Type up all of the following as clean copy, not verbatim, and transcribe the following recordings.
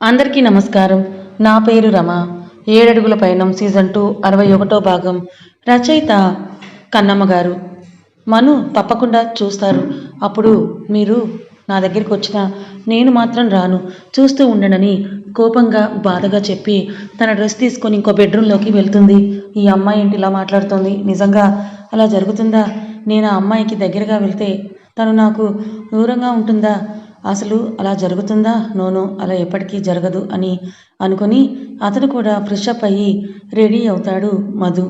అందరికీ నమస్కారం. నా పేరు రమ. 7 అడుగుల పయనం సీజన్ 2 61వ భాగం. రచయిత కన్నమ్మ గారు. మను తప్పకుండా చూస్తారు. అప్పుడు మీరు నా దగ్గరికి వచ్చినా నేను మాత్రం రాను, చూస్తూ ఉండనని కోపంగా బాధగా చెప్పి తన డ్రెస్ తీసుకొని ఇంకో బెడ్రూమ్లోకి వెళ్తుంది. ఈ అమ్మాయి ఏంటి ఇలా మాట్లాడుతోంది? నిజంగా అలా జరుగుతుందా? నేను ఆ అమ్మాయికి దగ్గరగా వెళ్తే తను నాకు దూరంగా ఉంటుందా? అసలు అలా జరుగుతుందా? నోను, అలా ఎప్పటికీ జరగదు అని అనుకుని అతను కూడా ఫ్రెష్ అప్ అయ్యి రెడీ అవుతాడు. మధు,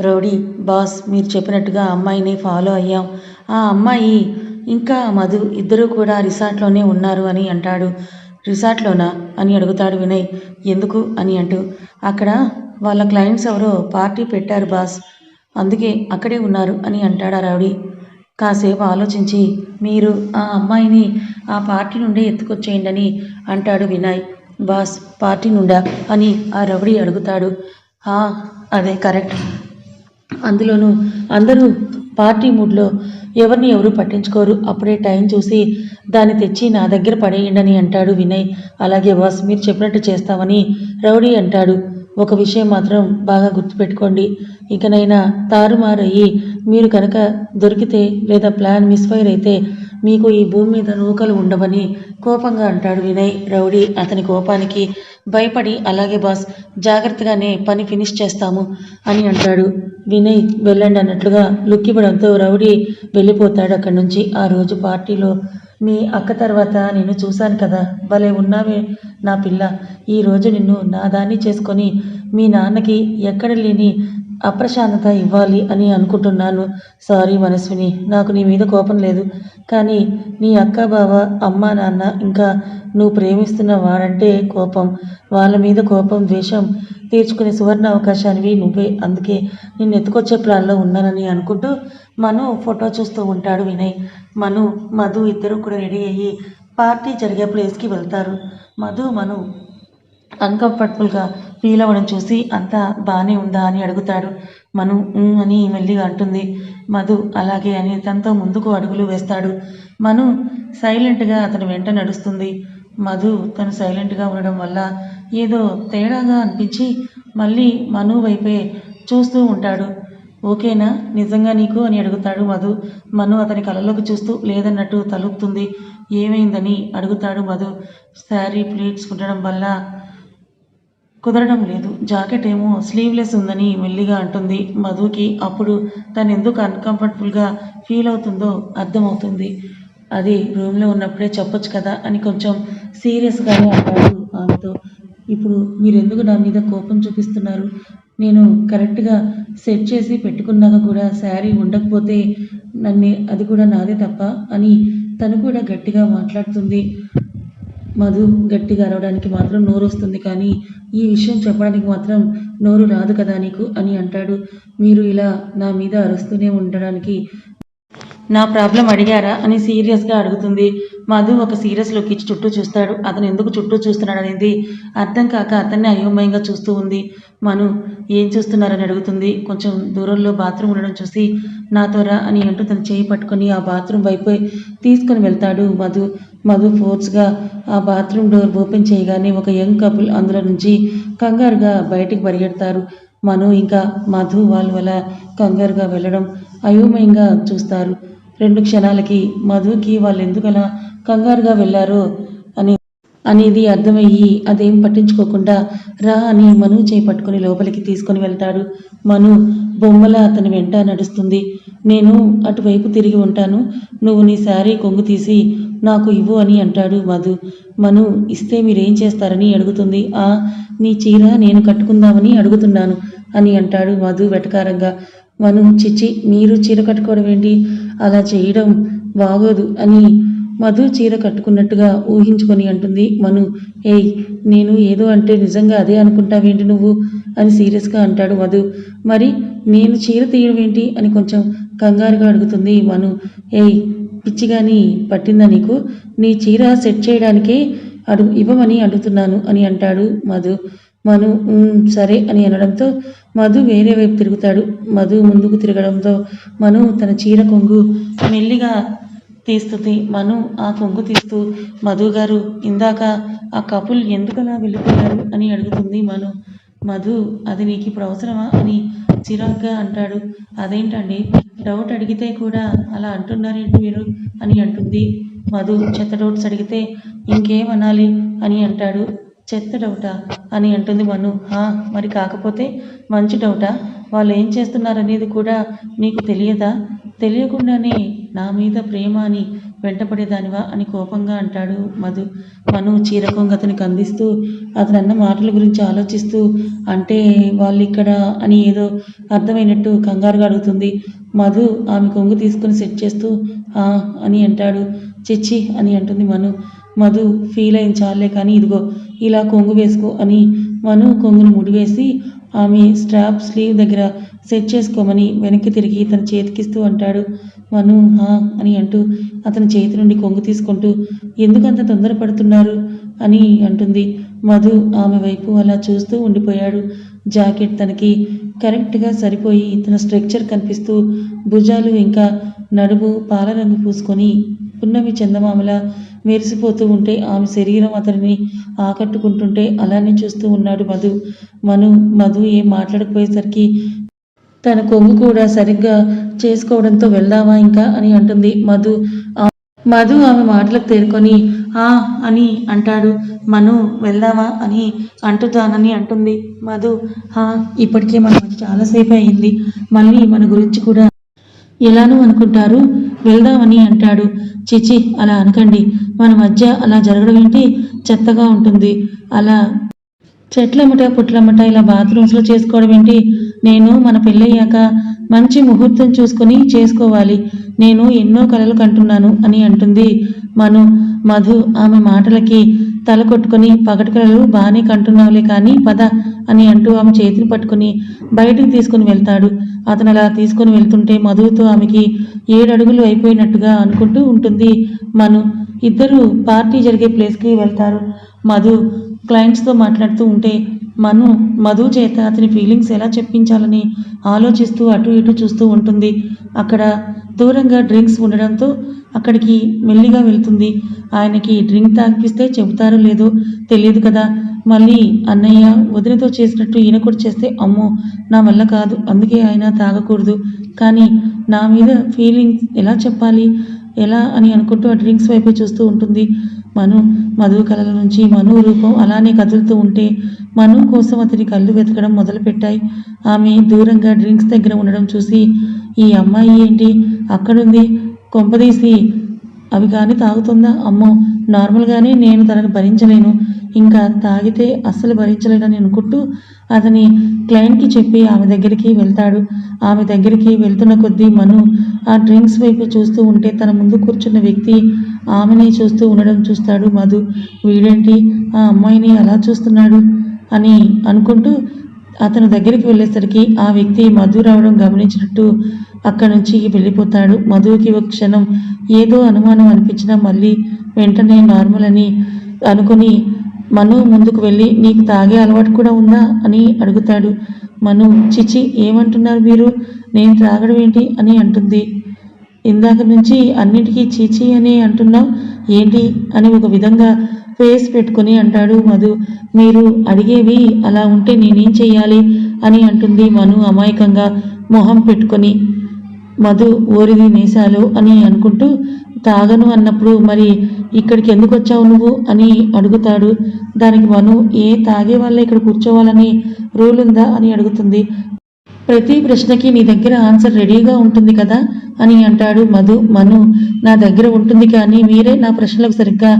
రౌడీ బాస్, మీరు చెప్పినట్టుగా అమ్మాయిని ఫాలో అయ్యాం. ఆ అమ్మాయి ఇంకా మధు ఇద్దరూ కూడా రిసార్ట్లోనే ఉన్నారు అని అంటాడు. రిసార్ట్లోనా అని అడుగుతాడు వినయ్. ఎందుకు అని అంటూ, అక్కడ వాళ్ళ క్లయింట్స్ ఎవరో పార్టీ పెట్టారు బాస్, అందుకే అక్కడే ఉన్నారు అని అంటాడు ఆ రౌడీ. కాసేపు ఆలోచించి, మీరు ఆ అమ్మాయిని ఆ పార్టీ నుండే ఎత్తుకొచ్చేయండి అని అంటాడు వినయ్. బాస్, పార్టీ నుండా అని ఆ రౌడీ అడుగుతాడు. అదే కరెక్ట్. అందులోనూ అందరూ పార్టీ మూడ్లో, ఎవరిని ఎవరు పట్టించుకోరు. అప్పుడే టైం చూసి దాన్ని తెచ్చి నా దగ్గర పడేయండి అని అంటాడు వినయ్. అలాగే బాస్, మీరు చెప్పినట్టు చేస్తామని రౌడీ అంటాడు. ఒక విషయం మాత్రం బాగా గుర్తుపెట్టుకోండి, ఇకనైనా తారుమారయ్యి మీరు కనుక దొరికితే లేదా ప్లాన్ మిస్ఫైర్ అయితే మీకు ఈ భూమి మీద నూకలు ఉండవని కోపంగా అంటాడు వినయ్. రౌడీ అతని కోపానికి భయపడి, అలాగే బాస్, జాగ్రత్తగానే పని ఫినిష్ చేస్తాము అని అంటాడు. వినయ్ వెళ్ళండి అన్నట్లుగా లుక్ ఇవ్వడంతో రౌడీ వెళ్ళిపోతాడు అక్కడి నుంచి. ఆ రోజు పార్టీలో మీ అక్క తర్వాత నిన్ను చూశాను కదా, భలే ఉన్నావే నా పిల్ల. ఈరోజు నిన్ను నా దాన్ని చేసుకొని మీ నాన్నకి ఎక్కడ లేని అప్రశాంతత ఇవ్వాలి అని అనుకుంటున్నాను. సారీ మనస్విని, నాకు నీ మీద కోపం లేదు, కానీ నీ అక్క బావ అమ్మ నాన్న ఇంకా నువ్వు ప్రేమిస్తున్న వాడంటే కోపం. వాళ్ళ మీద కోపం ద్వేషం తీర్చుకునే సువర్ణ అవకాశానివి నువ్వే, అందుకే నిన్ను ఎత్తుకొచ్చే ప్లాన్లో ఉన్నానని అనుకుంటూ మను ఫోటో చూస్తూ ఉంటాడు వినయ్. మధు ఇద్దరు కూడా రెడీ అయ్యి పార్టీ జరిగే ప్లేస్కి వెళ్తారు. మను అన్కంఫర్టబుల్గా ఫీల్ అవ్వడం చూసి అంతా బాగానే ఉందా అని అడుగుతాడు. మను అని మెల్లిగా అంటుంది. మధు అలాగే అని తనతో ముందుకు అడుగులు వేస్తాడు. మను సైలెంట్గా అతని వెంట నడుస్తుంది. మధు తను సైలెంట్గా ఉండడం వల్ల ఏదో తేడాగా అనిపించి మళ్ళీ మను వైపే చూస్తూ ఉంటాడు. ఓకేనా నిజంగా నీకు అని అడుగుతాడు మధు. మను అతని కళ్ళలోకి చూస్తూ లేదన్నట్టు తలుపుతుంది. ఏమైందని అడుగుతాడు మధు. శారీ ప్లీట్స్ ఉండడం వల్ల కుదరడం లేదు, జాకెట్ ఏమో స్లీవ్లెస్ ఉందని మెల్లిగా అంటుంది. మధుకి అప్పుడు తను ఎందుకు అన్కంఫర్టబుల్గా ఫీల్ అవుతుందో అర్థమవుతుంది. అది రూమ్లో ఉన్నప్పుడే చెప్పొచ్చు కదా అని కొంచెం సీరియస్గానే అంటాడు ఆమెతో. ఇప్పుడు మీరెందుకు నా మీద కోపం చూపిస్తున్నారు? నేను కరెక్ట్గా సెట్ చేసి పెట్టుకున్నాక కూడా శారీ ఉండకపోతే అది కూడా నాదే తప్ప అని తను కూడా గట్టిగా మాట్లాడుతుంది. మధు గట్టిగా అరవడానికి మాత్రం నోరు వస్తుంది, కానీ ఈ విషయం చెప్పడానికి మాత్రం నోరు రాదు కదా నీకు అని అంటాడు. మీరు ఇలా నా మీద అరుస్తూనే ఉండడానికి నా ప్రాబ్లం అడిగారా అని సీరియస్గా అడుగుతుంది. మధు ఒక సీరియస్ లుక్ ఇచ్చి చుట్టూ చూస్తాడు. అతను ఎందుకు చుట్టూ చూస్తున్నాడు అనేది అర్థం కాక అతన్ని అయోమయంగా చూస్తూ ఉంది. మను ఏం చూస్తున్నారని అడుగుతుంది. కొంచెం దూరంలో బాత్రూమ్ ఉండడం చూసి నాతో రా అని అంటూ తన చేయి పట్టుకొని ఆ బాత్రూమ్ వైపు తీసుకొని వెళ్తాడు మధు ఫోర్స్గా ఆ బాత్రూమ్ డోర్ ఓపెన్ చేయగానే ఒక యంగ్ కపుల్ అందులో నుంచి కంగారుగా బయటికి పరిగెడతారు. మను ఇంకా మధు వాళ్ళు అలా కంగారుగా వెళ్ళడం అయోమయంగా చూస్తారు. 2 క్షణాలకి మధుకి వాళ్ళు ఎందుకు అలా కంగారుగా వెళ్ళారో అనేది అర్థమయ్యి అదేం పట్టించుకోకుండా రా అని మను చేయి పట్టుకుని లోపలికి తీసుకొని వెళ్తాడు. మను బొమ్మల అతని వెంట నడుస్తుంది. నేను అటువైపు తిరిగి ఉంటాను, నువ్వు నీ శారీ కొంగు తీసి నాకు ఇవ్వు అని అంటాడు మను ఇస్తే మీరేం చేస్తారని అడుగుతుంది. నీ చీర నేను కట్టుకుందామని అడుగుతున్నాను అని అంటాడు మధు వెటకారంగా. మను చిచ్చి, మీరు చీర కట్టుకోవడం ఏంటి, అలా చేయడం బాగోదు అని మధు చీర కట్టుకున్నట్టుగా ఊహించుకొని అంటుంది. మను ఏయ్, నేను ఏదో అంటే నిజంగా అదే అనుకుంటావేంటి నువ్వు అని సీరియస్గా అంటాడు మధు. మరి నేను చీర తీయడం ఏంటి అని కొంచెం కంగారుగా అడుగుతుంది మను. ఏయ్, పిచ్చిగాని పట్టిందా నీకు? నీ చీర సెట్ చేయడానికే ఇవ్వమని అడుగుతున్నాను అని అంటాడు మను సరే అని అనడంతో మధు వేరే వైపు తిరుగుతాడు. మధు ముందుకు తిరగడంతో మను తన చీర కొంగు మెల్లిగా తీస్తుంది. మను ఆ కొంగు తీస్తూ, మధు గారు ఇందాక ఆ కపుల్ ఎందుకలా వెళ్ళిపోయారు అని అడుగుతుంది మను. మధు, అది నీకు ఇప్పుడు అవసరమా అని చిరాగ్గా అంటాడు. అదేంటండి, డౌట్ అడిగితే కూడా అలా అంటున్నారేంటి మీరు అని అంటుంది మధు. చెత్త డౌట్స్ అడిగితే ఇంకేమనాలి అని అంటాడు. చెత్త డౌటా అని అంటుంది మను. మరి కాకపోతే మంచి డౌటా? వాళ్ళు ఏం చేస్తున్నారనేది కూడా నీకు తెలియదా? తెలియకుండానే నా మీద ప్రేమ అని వెంటపడేదానివా అని కోపంగా అంటాడు మధు. మను చీర కొంగు అతనికి అందిస్తూ అతను అన్న మాటల గురించి ఆలోచిస్తూ, అంటే వాళ్ళు ఇక్కడ అని ఏదో అర్థమైనట్టు కంగారుగా అడుగుతుంది. మధు ఆమె కొంగు తీసుకుని సెట్ చేస్తూ అని అంటాడు. చిచ్చి అని అంటుంది మను. మధు ఫీల్ అయిన చాలే కానీ ఇదిగో ఇలా కొంగు వేసుకో అని మను కొంగును ముడివేసి ఆమె స్ట్రాప్ స్లీవ్ దగ్గర సెట్ చేసుకోమని వెనక్కి తిరిగి తన చేతికిస్తూ అంటాడు. మను అని అంటూ అతని చేతి నుండి కొంగు తీసుకుంటూ ఎందుకంత తొందరపడుతున్నారు అని అంటుంది. మధు ఆమె వైపు అలా చూస్తూ ఉండిపోయాడు. జాకెట్ తనకి కరెక్ట్గా సరిపోయి తన స్ట్రక్చర్ కనిపిస్తూ భుజాలు ఇంకా నడుము పాలరంగు పూసుకొని పున్నమి చందమామలా మెరిసిపోతూ ఉంటే ఆమె శరీరం అతనిని ఆకట్టుకుంటుంటే అలానే చూస్తూ ఉన్నాడు మధు ఏం మాట్లాడకపోయేసరికి తన కొంగు కూడా సరిగ్గా చేసుకోవడంతో వెళ్దామా ఇంకా అని అంటుంది మధు ఆమె మాటలకు తేరుకొని అని అంటాడు. మను వెళ్దామా అని అంటుతానని అంటుంది మధు. ఇప్పటికే మనకు చాలాసేపు అయింది, మళ్ళీ మన గురించి కూడా ఎలానూ అనుకుంటారు, వెళ్దామని అంటాడు. చిచి అలా అనకండి, మన మధ్య అలా జరగడం ఏంటి, చెత్తగా ఉంటుంది. అలా చెట్లమ్మట పుట్లమ్మట ఇలా బాత్రూమ్స్లో చేసుకోవడం ఏంటి? నేను మన పెళ్ళయ్యాక మంచి ముహూర్తం చూసుకొని చేసుకోవాలి. నేను ఎన్నో కలలు కంటున్నాను అని అంటుంది మధు ఆమె మాటలకి తల కొట్టుకుని పగటి కలలు బాగానే కంటున్నావులే కానీ పద అని అంటూ ఆమె చేతిని పట్టుకుని బయటికి తీసుకుని వెళ్తాడు. అతను అలా తీసుకుని వెళ్తుంటే మధుతో ఆమెకి 7 అడుగులు అయిపోయినట్టుగా అనుకుంటూ ఉంటుంది మను. ఇద్దరు పార్టీ జరిగే ప్లేస్కి వెళ్తారు. మధు క్లయింట్స్తో మాట్లాడుతూ ఉంటే మధు చేత అతని ఫీలింగ్స్ ఎలా చెప్పించాలని ఆలోచిస్తూ అటు ఇటు చూస్తూ ఉంటుంది. అక్కడ దూరంగా డ్రింక్స్ ఉండడంతో అక్కడికి మెల్లిగా వెళ్తుంది. ఆయనకి డ్రింక్ తాగిపిస్తే చెబుతారో లేదో తెలియదు కదా, మళ్ళీ అన్నయ్య వదినతో చేసినట్టు ఈయన కూడా చేస్తే అమ్మో నా వల్ల కాదు, అందుకే ఆయన తాగకూడదు. కానీ నా మీద ఫీలింగ్స్ ఎలా చెప్పాలి, ఎలా అని అనుకుంటూ ఆ డ్రింక్స్ వైపు చూస్తూ ఉంటుంది. మధు కళల నుంచి మను రూపం అలానే కదులుతూ ఉంటే మను కోసం అతని కళ్ళు వెతకడం మొదలుపెట్టాయి. ఆమె దూరంగా డ్రింక్స్ దగ్గర ఉండడం చూసి ఈ అమ్మాయి ఏంటి అక్కడుంది, కొంపదీసి అవి కానీ తాగుతుందా, అమ్మో నార్మల్గానే నేను తనను భరించలేను, ఇంకా తాగితే అస్సలు భరించలేనని అనుకుంటూ అతని క్లయింట్కి చెప్పి ఆమె దగ్గరికి వెళ్తాడు. ఆమె దగ్గరికి వెళ్తున్న కొద్దీ మను ఆ డ్రింక్స్ వైపు చూస్తూ ఉంటే తన ముందు కూర్చున్న వ్యక్తి ఆమెని చూస్తూ ఉండడం చూస్తాడు మధు. వీడేంటి ఆ అమ్మాయిని అలా చూస్తున్నాడు అని అనుకుంటూ అతను దగ్గరికి వెళ్ళేసరికి ఆ వ్యక్తి మధు రావడం గమనించినట్టు అక్కడి నుంచి వెళ్ళిపోతాడు. మధుకి ఒక క్షణం ఏదో అనుమానం అనిపించినా మళ్ళీ వెంటనే నార్మల్ అని అనుకుని మను ముందుకు వెళ్ళి నీకు తాగే అలవాటు కూడా ఉందా అని అడుగుతాడు. మను చిచి ఏమంటున్నారు మీరు, నేను త్రాగడం ఏంటి అని అంటుంది. ఇందాక నుంచి అన్నిటికీ చీచి అని అంటున్నావు ఏంటి అని ఒక విధంగా ఫేస్ పెట్టుకుని అంటాడు మధు. మీరు అడిగేవి అలా ఉంటే నేనేం చెయ్యాలి అని అంటుంది మను అమాయకంగా మొహం పెట్టుకొని. మధు ఓరిది నేసాలు అని అనుకుంటూ తాగను అన్నప్పుడు మరి ఇక్కడికి ఎందుకు వచ్చావు నువ్వు అని అడుగుతాడు. దానికి మను తాగే వాళ్ళే ఇక్కడ కూర్చోవాలని రూల్ ఉందా అని అడుగుతుంది. ప్రతి ప్రశ్నకి నీ దగ్గర ఆన్సర్ రెడీగా ఉంటుంది కదా అని అంటాడు మను నా దగ్గర ఉంటుంది కానీ మీరే నా ప్రశ్నలకు సరిగ్గా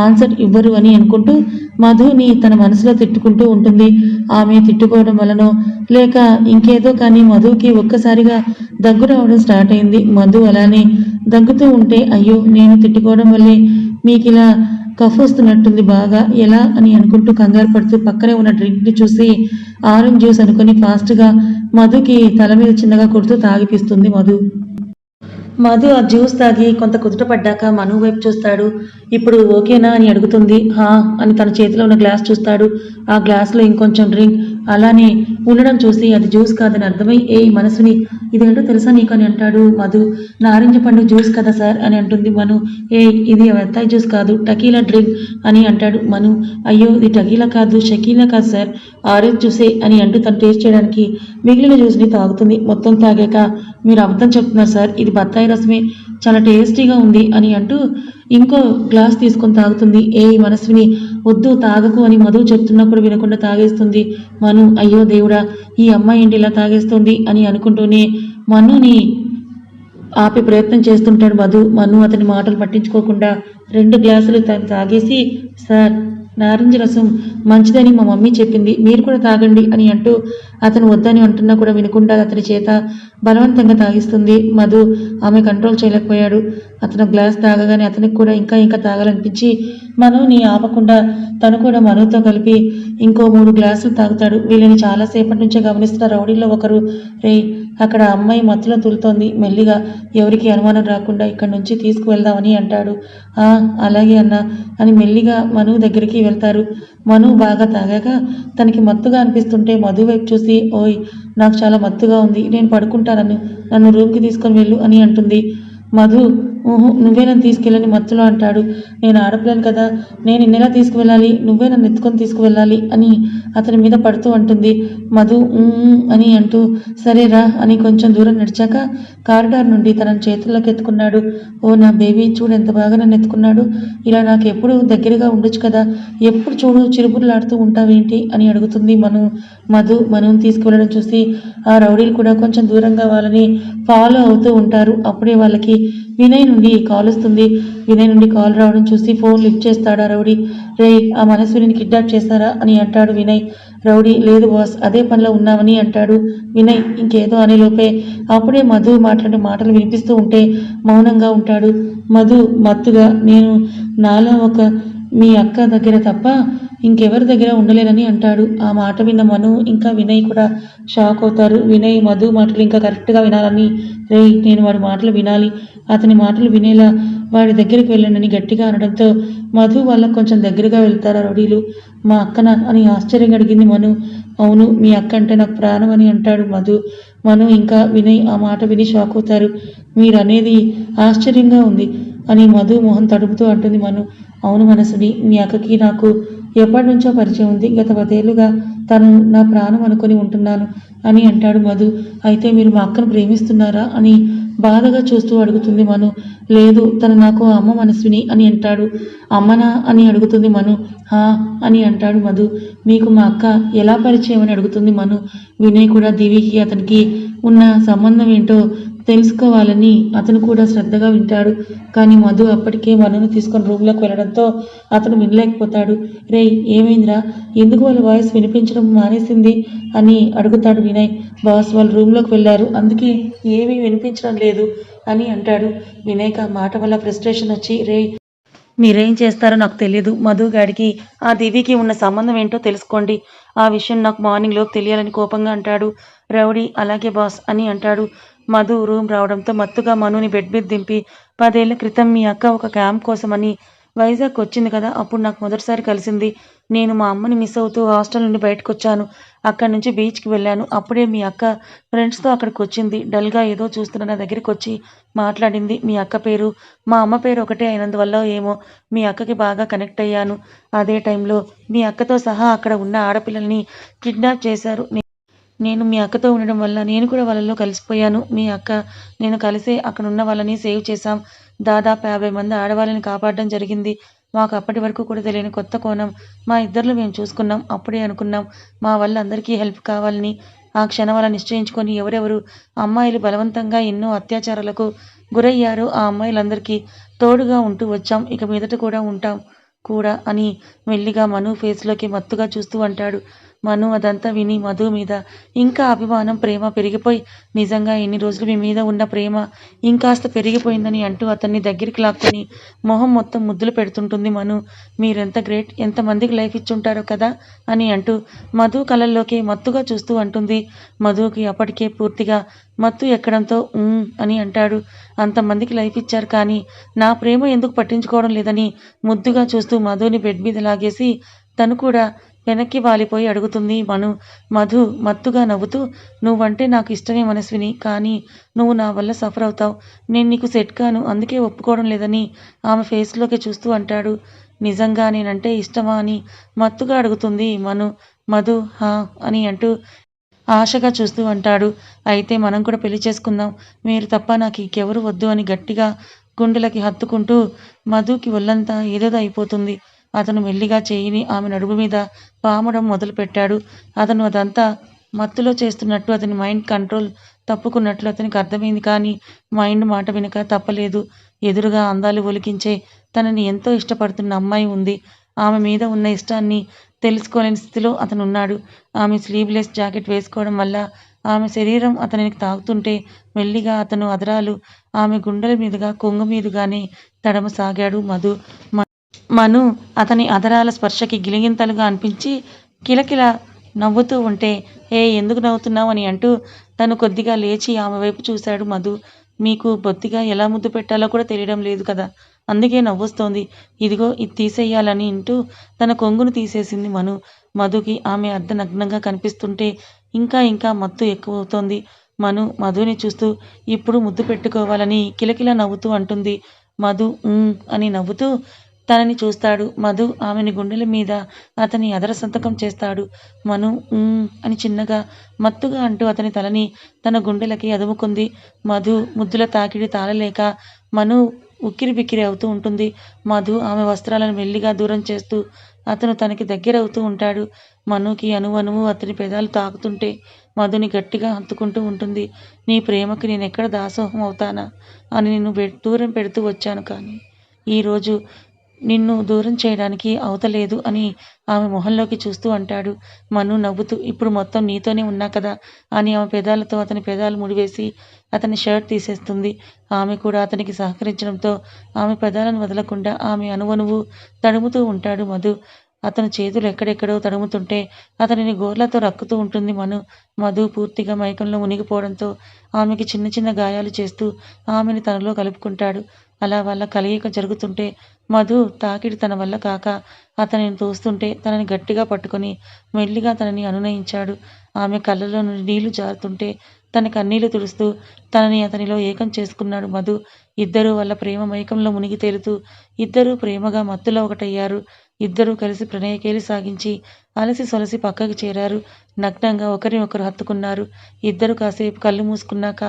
ఆన్సర్ ఇవ్వరు అని అనుకుంటూ మధుని తన మనసులో తిట్టుకుంటూ ఉంటుంది. ఆమె తిట్టుకోవడం వలనో లేక ఇంకేదో కానీ మధుకి ఒక్కసారిగా దగ్గు రావడం స్టార్ట్ అయింది. మధు అలానే దగ్గుతూ ఉంటే అయ్యో నేను తిట్టుకోవడం వల్లే మీకు ఇలా కఫ్ వస్తున్నట్టుంది బాగా, ఎలా అని అనుకుంటూ కంగారు పడుతూ పక్కనే ఉన్న డ్రింక్ని చూసి ఆరెంజ్ జ్యూస్ అనుకుని ఫాస్ట్గా మధుకి తల మీద చిన్నగా కొడుతూ తాగిపిస్తుంది మధు ఆ జ్యూస్ తాగి కొంత కుదుట పడ్డాక మను వైపు చూస్తాడు. ఇప్పుడు ఓకేనా అని అడుగుతుంది. అని తన చేతిలో ఉన్న గ్లాస్ చూస్తాడు. ఆ గ్లాస్లో ఇంకొంచెం డ్రింక్ అలానే ఉండడం చూసి అది జ్యూస్ కాదని అర్థమై ఏ మనసుని ఇదేంటో తెలుసా నీకు అని అంటాడు మధు. నారింజ పండు జ్యూస్ కదా సార్ అని అంటుంది మను. ఇది బత్తాయి జ్యూస్ కాదు, టకీలా డ్రింక్ అని అంటాడు మను. అయ్యో ఇది టకీలా కాదు, షకీలా కాదు సార్, ఆరెంజ్ జ్యూసే అని అంటూ తను టేస్ట్ చేయడానికి మిగిలిన జ్యూస్ని తాగుతుంది. మొత్తం తాగాక మీరు అబద్ధం చెప్తున్నారు సార్, ఇది బత్తాయి రసమే, చాలా టేస్టీగా ఉంది అని అంటూ ఇంకో గ్లాస్ తీసుకొని తాగుతుంది. మనస్విని వద్దు తాగకు అని మధు చెప్తున్నా కూడా వినకుండా తాగేస్తుంది మను. అయ్యో దేవుడా, ఈ అమ్మాయి ఏంటి ఇలా తాగేస్తుంది అని అనుకుంటూనే మనుని ఆపే ప్రయత్నం చేస్తుంటాడు మను అతని మాటలు పట్టించుకోకుండా 2 గ్లాసులు తాగేసి, సార్ నారింజ రసం మంచిదని మా మమ్మీ చెప్పింది, మీరు కూడా తాగండి అని అంటూ అతను వద్దని అంటున్నా కూడా వినకుండా అతని చేత బలవంతంగా తాగిస్తుంది మధు. ఆమె కంట్రోల్ చేయలేకపోయాడు. అతను గ్లాస్ తాగగానే అతనికి కూడా ఇంకా ఇంకా తాగాలనిపించి మనుని ఆపకుండా తను కూడా మనుతో కలిపి ఇంకో 3 గ్లాసులు తాగుతాడు. వీళ్ళని చాలాసేపటి నుంచే గమనిస్తున్న రౌడీలో ఒకరు, రే అక్కడ అమ్మాయి మత్తులో తులుతోంది, మెల్లిగా ఎవరికి అనుమానం రాకుండా ఇక్కడి నుంచి తీసుకువెళ్దామని అంటాడు. అలాగే అన్న అని మెల్లిగా మను దగ్గరికి వెళ్తారు. మను బాగా తాగాక తనకి మత్తుగా అనిపిస్తుంటే మధు వైపు చూసి, ఓయ్ నాకు చాలా మత్తుగా ఉంది, నేను పడుకుంటానని, నన్ను రూమ్కి తీసుకొని వెళ్ళు అని అంటుంది. మధు నువ్వే నన్ను తీసుకెళ్ళని మత్తులో అంటాడు. నేను ఆడపిల్లను కదా, నేను నిన్నెలా తీసుకువెళ్ళాలి, నువ్వే నన్ను ఎత్తుకొని తీసుకువెళ్ళాలి అని అతని మీద పడుతూ అంటుంది. మధు అని అంటూ సరేరా అని కొంచెం దూరం నడిచాక కారిడార్ నుండి తన చేతుల్లోకి ఎత్తుకున్నాడు. ఓ నా బేబీ చూడు ఎంత బాగా నన్ను ఎత్తుకున్నాడు, ఇలా నాకు ఎప్పుడు దగ్గరగా ఉండొచ్చు కదా, ఎప్పుడు చూడు చిరుబుర్లాడుతూ ఉంటావేంటి అని అడుగుతుంది మధుని తీసుకువెళ్ళడం చూసి ఆ రౌడీలు కూడా కొంచెం దూరంగా వాళ్ళని ఫాలో అవుతూ ఉంటారు. అప్పుడే వాళ్ళకి వినయ్ నుండి కాల్ వస్తుంది. వినయ్ నుండి కాల్ రావడం చూసి ఫోన్ లిఫ్ట్ చేస్తాడు ఆ రౌడీ. రే ఆ మనస్విని కిడ్నాప్ చేశారా అని అంటాడు వినయ్. రౌడీ లేదు బాస్, అదే పనిలో ఉన్నామని అంటాడు వినయ్. ఇంకేదో అనేలోపే అప్పుడే మధు మాట్లాడే మాటలు వినిపిస్తూ ఉంటే మౌనంగా ఉంటాడు మధు మత్తుగా. నేను నాలో ఒక మీ అక్క దగ్గర తప్ప ఇంకెవరి దగ్గర ఉండలేనని అంటాడు. ఆ మాట విన్న మను ఇంకా వినయ్ కూడా షాక్ అవుతారు. వినయ్ మధు మాటలు ఇంకా కరెక్ట్గా వినాలని, నేను వాడి మాటలు వినాలి, అతని మాటలు వినేలా వాడి దగ్గరికి వెళ్ళండి గట్టిగా అనడంతో మధు వాళ్ళకు కొంచెం దగ్గరగా వెళ్తారు ఆ రౌడీలు. మా అక్కన అని ఆశ్చర్యంగా అడిగింది మను. అవును మీ అక్క అంటే నాకు ప్రాణం అని అంటాడు మను ఇంకా వినయ్ ఆ మాట విని షాక్ అవుతారు. మీరు అనేది ఆశ్చర్యంగా ఉంది అని మధు మొహం తడుపుతూ అంటుంది మను. అవును మనసుని, మీ అక్కకి నాకు ఎప్పటి నుంచో పరిచయం ఉంది, గత 10 ఏళ్లుగా తను నా ప్రాణం అనుకుని ఉంటున్నాను అని అంటాడు మధు. అయితే మీరు మా అక్కను ప్రేమిస్తున్నారా అని బాధగా చూస్తూ అడుగుతుంది మను. లేదు, తను నాకు అమ్మ మనస్విని అని అంటాడు. అమ్మనా అని అడుగుతుంది మను. అని అంటాడు మధు. మీకు మా అక్క ఎలా పరిచయం అని అడుగుతుంది మను. వినయ్ కూడా దివికి అతనికి ఉన్న సంబంధం ఏంటో తెలుసుకోవాలని అతను కూడా శ్రద్ధగా వింటాడు. కానీ మధు అప్పటికే మనుని తీసుకొని రూమ్లోకి వెళ్ళడంతో అతను వినలేకపోతాడు. రే ఏమైందిరా, ఎందుకు వాళ్ళ వాయిస్ వినిపించడం మానేసింది అని అడుగుతాడు వినయ్. బాస్ వాళ్ళు రూమ్లోకి వెళ్ళారు, అందుకే ఏమీ వినిపించడం లేదు అని అంటాడు. వినయ్కి ఆ మాట వల్ల ఫ్రస్ట్రేషన్ వచ్చి, రే మీరేం చేస్తారో నాకు తెలియదు, మధు గాడికి ఆ దివికి ఉన్న సంబంధం ఏంటో తెలుసుకోండి, ఆ విషయం నాకు మార్నింగ్లోకి తెలియాలని కోపంగా అంటాడు. రౌడీ అలాగే బాస్ అని అంటాడు. మధు రూమ్ రావడంతో మత్తుగా మనుని బెడ్ మీద దింపి, 10 ఏళ్ల క్రితం మీ అక్క ఒక క్యాంప్ కోసమని వైజాగ్ వచ్చింది కదా, అప్పుడు నాకు మొదటిసారి కలిసింది. నేను మా అమ్మని మిస్ అవుతూ హాస్టల్ నుండి బయటకు వచ్చాను, అక్కడి నుంచి బీచ్కి వెళ్ళాను. అప్పుడే మీ అక్క ఫ్రెండ్స్తో అక్కడికి వచ్చింది. డల్గా ఏదో చూస్తున్న నా దగ్గరికి వచ్చి మాట్లాడింది. మీ అక్క పేరు మా అమ్మ పేరు ఒకటే అయినందువల్ల ఏమో మీ అక్కకి బాగా కనెక్ట్ అయ్యాను. అదే టైంలో మీ అక్కతో సహా అక్కడ ఉన్న ఆడపిల్లల్ని కిడ్నాప్ చేశారు. నేను మీ అక్కతో ఉండడం వల్ల నేను కూడా వాళ్ళలో కలిసిపోయాను. మీ అక్క నేను కలిసే అక్కడ ఉన్న వాళ్ళని సేవ్ చేశాం. దాదాపు 50 మంది ఆడవాళ్ళని కాపాడడం జరిగింది. మాకు అప్పటి వరకు కూడా తెలియని కొత్త కోణం మా ఇద్దరిలో మేము చూసుకున్నాం. అప్పుడే అనుకున్నాం మా వల్ల అందరికీ హెల్ప్ కావాలని. ఆ క్షణం అలా నిశ్చయించుకొని ఎవరెవరు అమ్మాయిలు బలవంతంగా ఎన్నో అత్యాచారాలకు గురయ్యారో ఆ అమ్మాయిలందరికీ తోడుగా ఉంటూ వచ్చాం, ఇక మీదట కూడా ఉంటాం కూడా అని మెల్లిగా మను ఫేస్లోకి మత్తుగా చూస్తూ అంటాడు. మను అదంతా విని మధు మీద ఇంకా అభిమానం ప్రేమ పెరిగిపోయి, నిజంగా ఎన్ని రోజులు మీ మీద ఉన్న ప్రేమ ఇంకాస్త పెరిగిపోయిందని అంటూ అతన్ని దగ్గరికి లాక్కొని మొహం మొత్తం ముద్దులు పెడుతుంటుంది మను. మీరెంత గ్రేట్, ఎంతమందికి లైఫ్ ఇచ్చుంటారో కదా అని అంటూ మధు కళ్ళల్లోకి మత్తుగా చూస్తూ అంటుంది. మధుకి అప్పటికే పూర్తిగా మత్తు ఎక్కడంతో అని అంటాడు. అంతమందికి లైఫ్ ఇచ్చారు కానీ నా ప్రేమ ఎందుకు పట్టించుకోవడం లేదని ముద్దుగా చూస్తూ మధుని బెడ్ మీద లాగేసి తను కూడా వెనక్కి వాలిపోయి అడుగుతుంది మను. మధు మత్తుగా నవ్వుతూ, నువ్వంటే నాకు ఇష్టమే మనస్విని, కానీ నువ్వు నా వల్ల సఫర్ అవుతావు. నేను నీకు సెట్ కాను, అందుకే ఒప్పుకోవడం లేదని ఆమె ఫేస్లోకి చూస్తూ అంటాడు. నిజంగా నేనంటే ఇష్టమా అని మత్తుగా అడుగుతుంది మను. మధు హా అని అంటూ ఆశగా చూస్తూ అంటాడు. అయితే మనం కూడా పెళ్లి చేసుకుందాం. మీరు తప్ప నాకు ఇంకెవరు వద్దు అని గట్టిగా గుండెలకి హత్తుకుంటూ మధుకి ఒళ్ళంతా ఏదేదో అయిపోతుంది. అతను మెల్లిగా చేయిని ఆమె నడుము మీద పామడం మొదలుపెట్టాడు. అతను అదంతా మత్తులో చేస్తున్నట్టు అతని మైండ్ కంట్రోల్ తప్పుకున్నట్లు అతనికి అర్థమైంది. కానీ మైండ్ మాట వినక తప్పలేదు. ఎదురుగా అందాలు ఒలికించే తనని ఎంతో ఇష్టపడుతున్న అమ్మాయి ఉంది. ఆమె మీద ఉన్న ఇష్టాన్ని తెలుసుకోలేని స్థితిలో అతనున్నాడు. ఆమె స్లీవ్లెస్ జాకెట్ వేసుకోవడం వల్ల ఆమె శరీరం అతనికి తాకుతుంటే మెల్లిగా అతను అదరాలు ఆమె గుండెల మీదుగా కొంగు మీదుగానే తడమసాగాడు మధు. మను అతని అదరాల స్పర్శకి గిలిగింతలుగా అనిపించి కిలకిల నవ్వుతూ ఉంటే, ఏ ఎందుకు నవ్వుతున్నావు అని అంటూ తను కొద్దిగా లేచి ఆమె వైపు చూశాడు మధు. మీకు బొత్తిగా ఎలా ముద్దు పెట్టాలో కూడా తెలియడం లేదు కదా, అందుకే నవ్వొస్తోంది. ఇదిగో ఇది తీసేయాలని అంటూ తన కొంగును తీసేసింది మను. మధుకి ఆమె అర్ధనగ్నంగా కనిపిస్తుంటే ఇంకా ఇంకా మత్తు ఎక్కువవుతోంది. మను మధుని చూస్తూ ఇప్పుడు ముద్దు పెట్టుకోవాలని కిలకిల నవ్వుతూ అంటుంది. మధు అని నవ్వుతూ తనని చూస్తాడు. మధు ఆమెని గుండెల మీద అతని అదర సంతకం చేస్తాడు. మను అని చిన్నగా మత్తుగా అంటూ అతని తలని తన గుండెలకి అదుముకుంది. మధు ముద్దుల తాకిడి తాళలేక మను ఉక్కిరి బిక్కిరి అవుతూ ఉంటుంది. మధు ఆమె వస్త్రాలను మెల్లిగా దూరం చేస్తూ అతను తనకి దగ్గరవుతూ ఉంటాడు. మనుకి అణువణువు అతని పెదాలు తాకుతుంటే మధుని గట్టిగా హత్తుకుంటూ ఉంటుంది. నీ ప్రేమకి నేనెక్కడ దాసోహం అవుతానా అని నిన్ను దూరం పెడుతూ వచ్చాను, కానీ ఈరోజు నిన్ను దూరం చేయడానికి అవతలేదు అని ఆమె మొహంలోకి చూస్తూ అంటాడు. మను నవ్వుతూ, ఇప్పుడు మొత్తం నీతోనే ఉన్నా కదా అని ఆమె పెదాలతో అతని పెదాలు ముడివేసి అతని షర్ట్ తీసేస్తుంది. ఆమె కూడా అతనికి సహకరించడంతో ఆమె పెదాలను వదలకుండా ఆమె అణువణువు తడుముతూ ఉంటాడు మధు. అతని చేతులు ఎక్కడెక్కడో తడుముతుంటే అతనిని గోర్లతో రక్కుతూ ఉంటుంది మను. మధు పూర్తిగా మైకంలో మునిగిపోవడంతో ఆమెకి చిన్న చిన్న గాయాలు చేస్తూ ఆమెని తనలో కలుపుకుంటాడు. అలా వాళ్ళ కలయిక జరుగుతుంటే మధు తాకిడి తన వల్ల కాక అతనిని తోస్తుంటే తనని గట్టిగా పట్టుకొని మెల్లిగా తనని అనునయించాడు. ఆమె కళ్ళలో నుండి నీళ్లు జారుతుంటే తన కన్నీళ్లు తుడుస్తూ తనని అతనిలో ఏకం చేసుకున్నాడు మధు. ఇద్దరూ వాళ్ళ ప్రేమ మైకంలో మునిగి తేలుతూ ఇద్దరూ ప్రేమగా మత్తులో ఒకటయ్యారు. ఇద్దరూ కలిసి ప్రణయకేలి సాగించి అలసి సొలసి పక్కకి చేరారు. నగ్నంగా ఒకరినొకరు హత్తుకున్నారు. ఇద్దరు కాసేపు కళ్ళు మూసుకున్నాక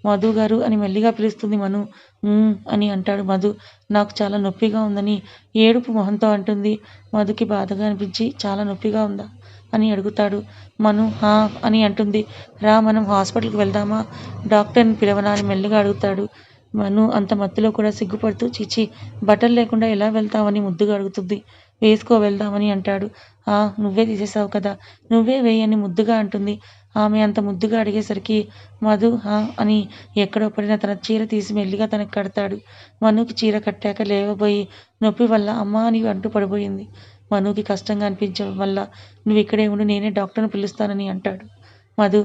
మధు గారు అని మెల్లిగా పిలుస్తుంది మను. అని అంటాడు మధు. నాకు చాలా నొప్పిగా ఉందని ఏడుపు మొహంతో అంటుంది. మధుకి బాధగా అనిపించి, చాలా నొప్పిగా ఉందా అని అడుగుతాడు. మను హా అని అంటుంది. రా మనం హాస్పిటల్కి వెళ్దామా, డాక్టర్ని పిలవనా అని మెల్లిగా అడుగుతాడు. మను అంత మత్తులో కూడా సిగ్గుపడుతూ, చీచి బట్టలు లేకుండా ఎలా వెళ్తావని ముద్దుగా అడుగుతుంది. వేసుకో వెళ్దామని అంటాడు. నువ్వే తీసేసావు కదా, నువ్వే వేయని ముద్దుగా అంటుంది. ఆమె అంత ముద్దుగా అడిగేసరికి మధు అని ఎక్కడో పడిన తన చీర తీసి మెల్లిగా తనకి కడతాడు. మనుకి చీర కట్టాక లేవబోయి నొప్పి వల్ల అమ్మా అని అంటూ పడిపోయింది. మనుకి కష్టంగా అనిపించడం వల్ల నువ్వు ఇక్కడే ఉండి నేనే డాక్టర్ని పిలుస్తానని అంటాడు. మధు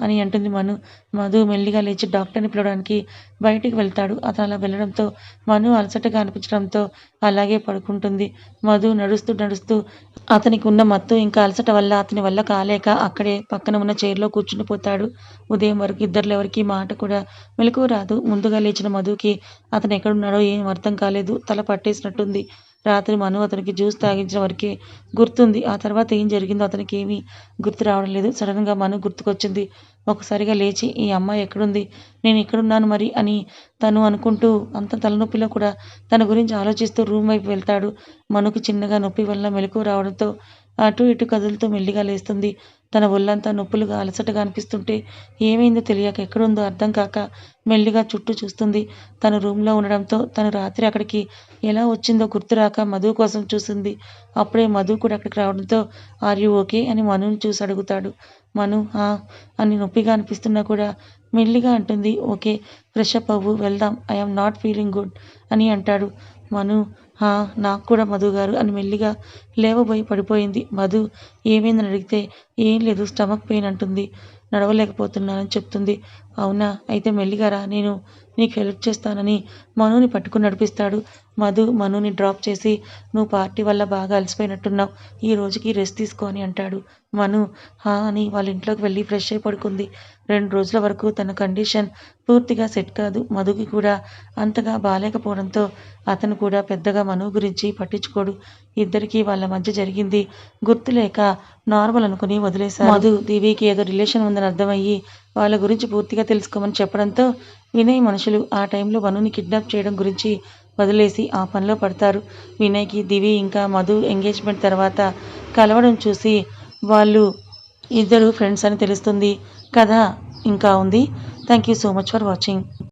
అని అంటుంది మను. మధు మెల్లిగా లేచి డాక్టర్ని పిలవడానికి బయటికి వెళ్తాడు. అతను అలా వెళ్ళడంతో మను అలసటగా అనిపించడంతో అలాగే పడుకుంటుంది. మధు నడుస్తూ నడుస్తూ అతనికి ఉన్న మత్తు ఇంకా అలసట వల్ల అతని వల్ల కాలేక అక్కడే పక్కన ఉన్న చైర్లో కూర్చుండిపోతాడు. ఉదయం వరకు ఇద్దరిలో ఎవరికి మాట కూడా మెలకువ రాదు. ముందుగా లేచిన మధుకి అతను ఎక్కడున్నాడో ఏం అర్థం కాలేదు. తల పట్టేసినట్టుంది. రాత్రి మను అతనికి జ్యూస్ తాగించిన వరకే గుర్తుంది. ఆ తర్వాత ఏం జరిగిందో అతనికి ఏమీ గుర్తు రావడం లేదు. సడన్గా మను గుర్తుకొచ్చింది. ఒకసారిగా లేచి, ఈ అమ్మాయి ఎక్కడుంది, నేను ఎక్కడున్నాను మరి అని తను అనుకుంటూ అంత తలనొప్పిలో కూడా తన గురించి ఆలోచిస్తూ రూమ్ వైపు వెళ్తాడు. మనుకి చిన్నగా నొప్పి వల్ల మెలకువ రావడంతో అటు ఇటు కదులుతూ మెల్లిగా లేస్తుంది. తన ఒళ్ళంతా నొప్పులుగా అలసటగా అనిపిస్తుంటే ఏమైందో తెలియక ఎక్కడుందో అర్థం కాక మెల్లిగా చుట్టూ చూస్తుంది. తను రూమ్లో ఉండడంతో తను రాత్రి అక్కడికి ఎలా వచ్చిందో గుర్తురాక మధు కోసం చూసింది. అప్పుడే మధు కూడా అక్కడికి రావడంతో ఆర్ యూ ఓకే అని మనుని చూసి అడుగుతాడు. మను అని నొప్పిగా అనిపిస్తున్నా కూడా మెల్లిగా అంటుంది. ఓకే, ఫ్రెష్ అప్ అవ్వు, వెళ్దాం, ఐఎమ్ నాట్ ఫీలింగ్ గుడ్ అని అంటాడు. మను నాకు కూడా మధు గారు అని మెల్లిగా లేవబోయి పడిపోయింది. మధు ఏమైందని అడిగితే ఏం లేదు, స్టమక్ పెయిన్ అంటుంది. నడవలేకపోతున్నానని చెప్తుంది. అవునా, అయితే మెల్లిగా రా, నేను నీకు హెల్ప్ చేస్తానని మనుని పట్టుకుని నడిపిస్తాడు. మనుని డ్రాప్ చేసి, నువ్వు పార్టీ వల్ల బాగా అలసిపోయినట్టున్నావు, ఈ రోజుకి రెస్ట్ తీసుకో అని అంటాడు. మను హా అని వాళ్ళ ఇంట్లోకి వెళ్ళి ఫ్రెష్ అయి పడుకుంది. 2 రోజుల వరకు తన కండిషన్ పూర్తిగా సెట్ కాదు. మధుకి కూడా అంతగా బాలేకపోవడంతో అతను కూడా పెద్దగా మను గురించి పట్టించుకోడు. ఇద్దరికీ వాళ్ళ మధ్య జరిగింది గుర్తులేక నార్మల్ అనుకుని వదిలేశారు. మధు దివికి ఏదో రిలేషన్ ఉందని అర్థమయ్యి వాళ్ళ గురించి పూర్తిగా తెలుసుకోమని చెప్పడంతో వినయ్ మనుషులు ఆ టైంలో మనుని కిడ్నాప్ చేయడం గురించి వదిలేసి ఆ పనిలో పడతారు. వినయ్కి దివి ఇంకా మధు ఎంగేజ్మెంట్ తర్వాత కలవడం చూసి వాళ్ళు ఇద్దరు ఫ్రెండ్స్ అని తెలుస్తుంది. కథ ఇంకా ఉంది. Thank you so much for watching.